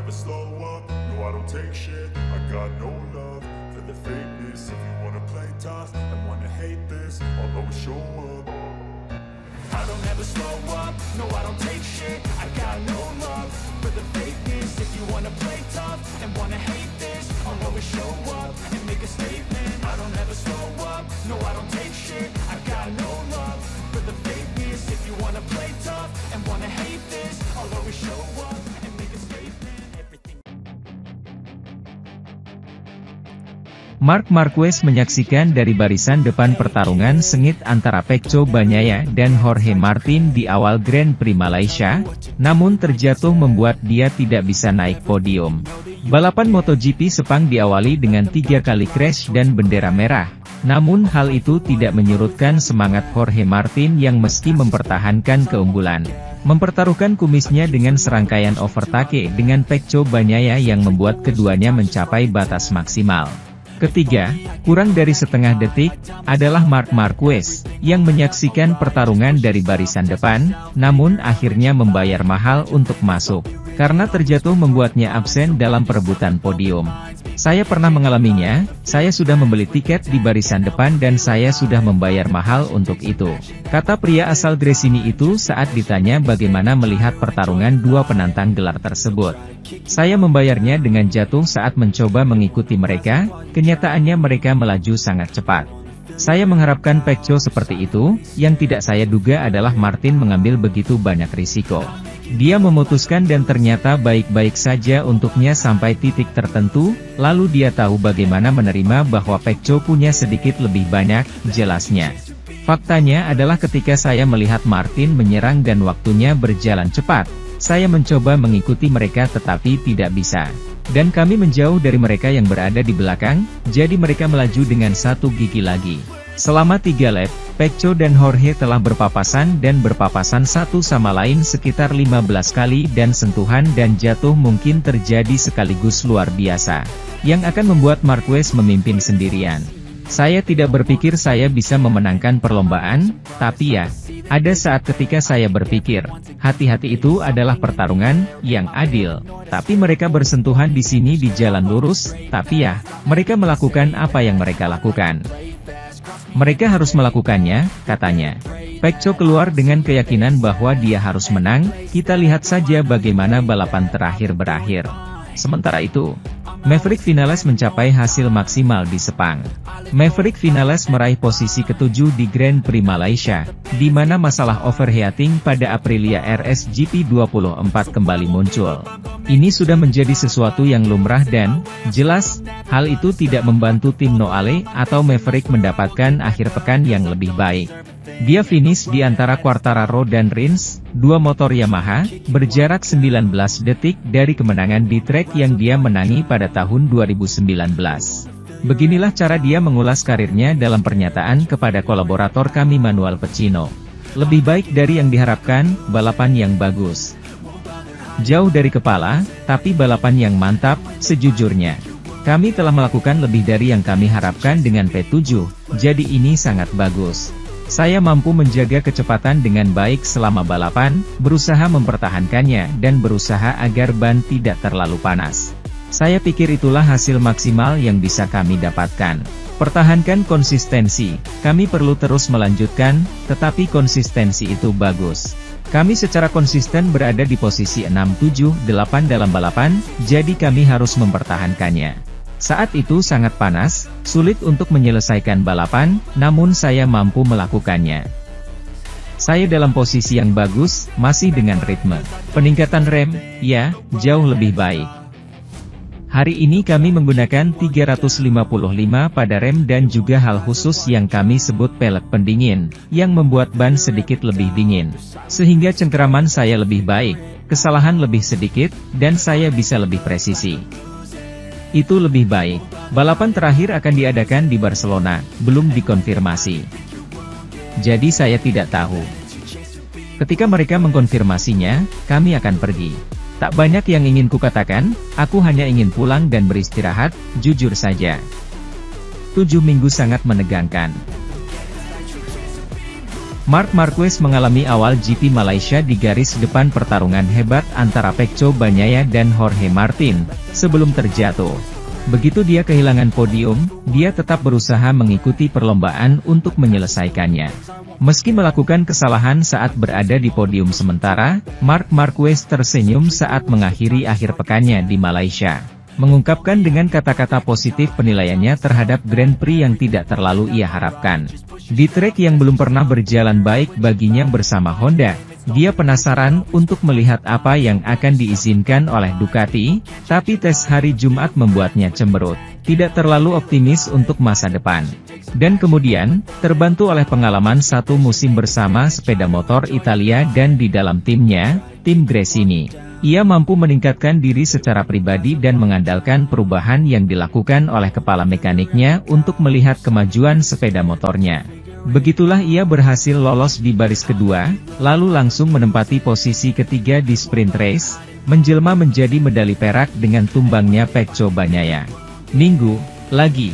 never slow up, no I don't take shit. I got no love for the fakeness. If you wanna play tough and wanna hate this, I'll always show up. I don't ever slow up, no I don't take shit. I got no love for the fakeness. If you wanna play tough and wanna hate this, I'll always show up and make a statement. I don't ever slow up, no I don't take shit. I got no love for the fakeness. If you wanna play tough and wanna hate this, I'll always show up and make a statement. Everything. Marc Marquez menyaksikan dari barisan depan pertarungan sengit antara Pecco Bagnaia dan Jorge Martin di awal Grand Prix Malaysia, namun terjatuh membuat dia tidak bisa naik podium. Balapan MotoGP Sepang diawali dengan 3 kali crash dan bendera merah, namun hal itu tidak menyurutkan semangat Jorge Martin yang meski mempertahankan keunggulan, mempertaruhkan kumisnya dengan serangkaian overtake dengan Pecco Bagnaia yang membuat keduanya mencapai batas maksimal. Ketiga, kurang dari setengah detik, adalah Marc Marquez, yang menyaksikan pertarungan dari barisan depan, namun akhirnya membayar mahal untuk masuk, karena terjatuh membuatnya absen dalam perebutan podium. Saya pernah mengalaminya, saya sudah membeli tiket di barisan depan dan saya sudah membayar mahal untuk itu, kata pria asal Gresini itu saat ditanya bagaimana melihat pertarungan dua penantang gelar tersebut. Saya membayarnya dengan jatuh saat mencoba mengikuti mereka, kenyataannya mereka melaju sangat cepat. Saya mengharapkan Pecco seperti itu, yang tidak saya duga adalah Martin mengambil begitu banyak risiko. Dia memutuskan dan ternyata baik-baik saja untuknya sampai titik tertentu, lalu dia tahu bagaimana menerima bahwa Pecco punya sedikit lebih banyak, jelasnya. Faktanya adalah ketika saya melihat Martin menyerang dan waktunya berjalan cepat, saya mencoba mengikuti mereka tetapi tidak bisa. Dan kami menjauh dari mereka yang berada di belakang, jadi mereka melaju dengan satu gigi lagi. Selama 3 lap, Pecco dan Jorge telah berpapasan dan berpapasan satu sama lain sekitar 15 kali dan sentuhan dan jatuh mungkin terjadi sekaligus luar biasa, yang akan membuat Marquez memimpin sendirian. Saya tidak berpikir saya bisa memenangkan perlombaan, tapi ya, ada saat ketika saya berpikir, hati-hati itu adalah pertarungan yang adil. Tapi mereka bersentuhan di sini di jalan lurus, tapi ya, mereka melakukan apa yang mereka lakukan. Mereka harus melakukannya, katanya. Pecco keluar dengan keyakinan bahwa dia harus menang, kita lihat saja bagaimana balapan terakhir berakhir. Sementara itu, Maverick Vinales mencapai hasil maksimal di Sepang. Maverick Vinales meraih posisi ke-7 di Grand Prix Malaysia, di mana masalah overheating pada Aprilia RS GP24 kembali muncul. Ini sudah menjadi sesuatu yang lumrah dan, jelas, hal itu tidak membantu tim Noale atau Maverick mendapatkan akhir pekan yang lebih baik. Dia finish di antara Quartararo dan Rins, dua motor Yamaha, berjarak 19 detik dari kemenangan di trek yang dia menangi pada tahun 2019. Beginilah cara dia mengulas karirnya dalam pernyataan kepada kolaborator kami Manuel Pecino. Lebih baik dari yang diharapkan, balapan yang bagus. Jauh dari kepala, tapi balapan yang mantap, sejujurnya. Kami telah melakukan lebih dari yang kami harapkan dengan P7, jadi ini sangat bagus. Saya mampu menjaga kecepatan dengan baik selama balapan, berusaha mempertahankannya dan berusaha agar ban tidak terlalu panas. Saya pikir itulah hasil maksimal yang bisa kami dapatkan. Pertahankan konsistensi, kami perlu terus melanjutkan, tetapi konsistensi itu bagus. Kami secara konsisten berada di posisi 6, 7, 8 dalam balapan, jadi kami harus mempertahankannya. Saat itu sangat panas, sulit untuk menyelesaikan balapan, namun saya mampu melakukannya. Saya dalam posisi yang bagus, masih dengan ritme. Peningkatan rem, ya, jauh lebih baik. Hari ini kami menggunakan 355 pada rem dan juga hal khusus yang kami sebut pelek pendingin, yang membuat ban sedikit lebih dingin. Sehingga cengkeraman saya lebih baik, kesalahan lebih sedikit, dan saya bisa lebih presisi. Itu lebih baik. Balapan terakhir akan diadakan di Barcelona, belum dikonfirmasi. Jadi saya tidak tahu. Ketika mereka mengkonfirmasinya, kami akan pergi. Tak banyak yang ingin kukatakan, aku hanya ingin pulang dan beristirahat, jujur saja. 7 minggu sangat menegangkan. Marc Marquez mengalami awal GP Malaysia di garis depan pertarungan hebat antara Pecco Bagnaia dan Jorge Martin, sebelum terjatuh. Begitu dia kehilangan podium, dia tetap berusaha mengikuti perlombaan untuk menyelesaikannya. Meski melakukan kesalahan saat berada di podium sementara, Marc Marquez tersenyum saat mengakhiri akhir pekannya di Malaysia. Mengungkapkan dengan kata-kata positif penilaiannya terhadap Grand Prix yang tidak terlalu ia harapkan. Di trek yang belum pernah berjalan baik baginya bersama Honda, dia penasaran untuk melihat apa yang akan diizinkan oleh Ducati, tapi tes hari Jumat membuatnya cemberut, tidak terlalu optimis untuk masa depan. Dan kemudian, terbantu oleh pengalaman satu musim bersama sepeda motor Italia dan di dalam timnya, tim Gresini. Ia mampu meningkatkan diri secara pribadi dan mengandalkan perubahan yang dilakukan oleh kepala mekaniknya untuk melihat kemajuan sepeda motornya. Begitulah ia berhasil lolos di baris kedua, lalu langsung menempati posisi ketiga di sprint race, menjelma menjadi medali perak dengan tumbangnya Pecco Bagnaia. Minggu lagi,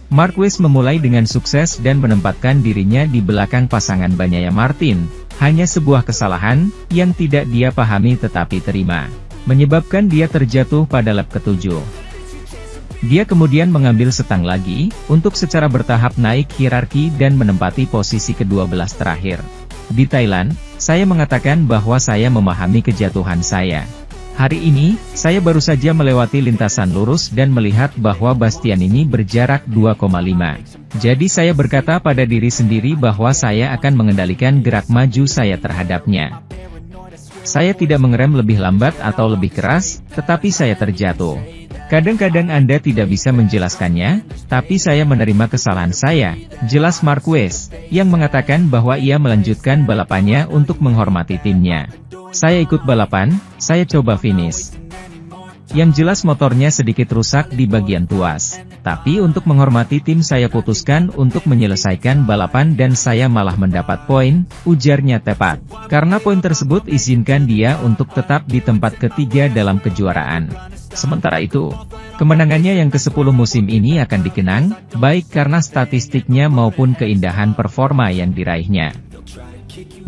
Marquez memulai dengan sukses dan menempatkan dirinya di belakang pasangan Bagnaia Martin. Hanya sebuah kesalahan, yang tidak dia pahami tetapi terima, menyebabkan dia terjatuh pada lap ke-7. Dia kemudian mengambil setang lagi, untuk secara bertahap naik hierarki dan menempati posisi ke-12 terakhir. Di Thailand, saya mengatakan bahwa saya memahami kejatuhan saya. Hari ini, saya baru saja melewati lintasan lurus dan melihat bahwa Bastianini berjarak 2,5. Jadi saya berkata pada diri sendiri bahwa saya akan mengendalikan gerak maju saya terhadapnya. Saya tidak mengerem lebih lambat atau lebih keras, tetapi saya terjatuh. Kadang-kadang Anda tidak bisa menjelaskannya, tapi saya menerima kesalahan saya, jelas Marquez, yang mengatakan bahwa ia melanjutkan balapannya untuk menghormati timnya. Saya ikut balapan, saya coba finish. Yang jelas motornya sedikit rusak di bagian tuas. Tapi untuk menghormati tim saya putuskan untuk menyelesaikan balapan dan saya malah mendapat poin, ujarnya tepat. Karena poin tersebut izinkan dia untuk tetap di tempat ketiga dalam kejuaraan. Sementara itu, kemenangannya yang ke-10 musim ini akan dikenang, baik karena statistiknya maupun keindahan performa yang diraihnya.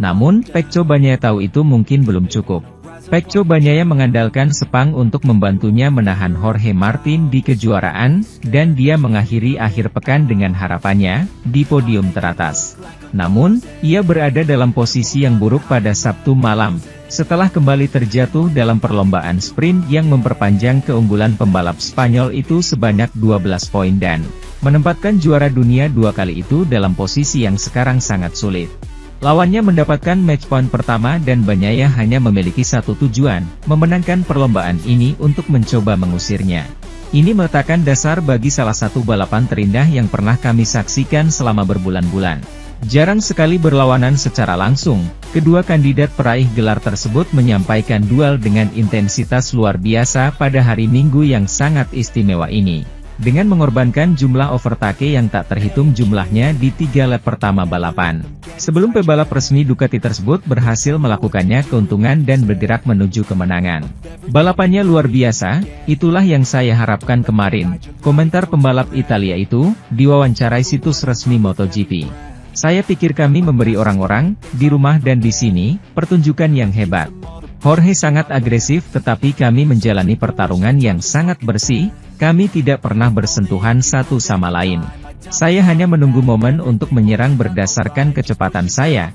Namun, Pecco Bagnaia tahu itu mungkin belum cukup. Pecco Bagnaia mengandalkan Sepang untuk membantunya menahan Jorge Martin di kejuaraan, dan dia mengakhiri akhir pekan dengan harapannya, di podium teratas. Namun, ia berada dalam posisi yang buruk pada Sabtu malam, setelah kembali terjatuh dalam perlombaan sprint yang memperpanjang keunggulan pembalap Spanyol itu sebanyak 12 poin dan menempatkan juara dunia 2 kali itu dalam posisi yang sekarang sangat sulit. Lawannya mendapatkan match point pertama dan Bagnaia hanya memiliki satu tujuan, memenangkan perlombaan ini untuk mencoba mengusirnya. Ini meletakkan dasar bagi salah satu balapan terindah yang pernah kami saksikan selama berbulan-bulan. Jarang sekali berlawanan secara langsung, kedua kandidat peraih gelar tersebut menyampaikan duel dengan intensitas luar biasa pada hari Minggu yang sangat istimewa ini. Dengan mengorbankan jumlah overtake yang tak terhitung jumlahnya di 3 lap pertama balapan. Sebelum pebalap resmi Ducati tersebut berhasil melakukannya keuntungan dan bergerak menuju kemenangan. Balapannya luar biasa, itulah yang saya harapkan kemarin, komentar pembalap Italia itu, diwawancarai situs resmi MotoGP. Saya pikir kami memberi orang-orang, di rumah dan di sini, pertunjukan yang hebat. Jorge sangat agresif tetapi kami menjalani pertarungan yang sangat bersih, kami tidak pernah bersentuhan satu sama lain. Saya hanya menunggu momen untuk menyerang berdasarkan kecepatan saya,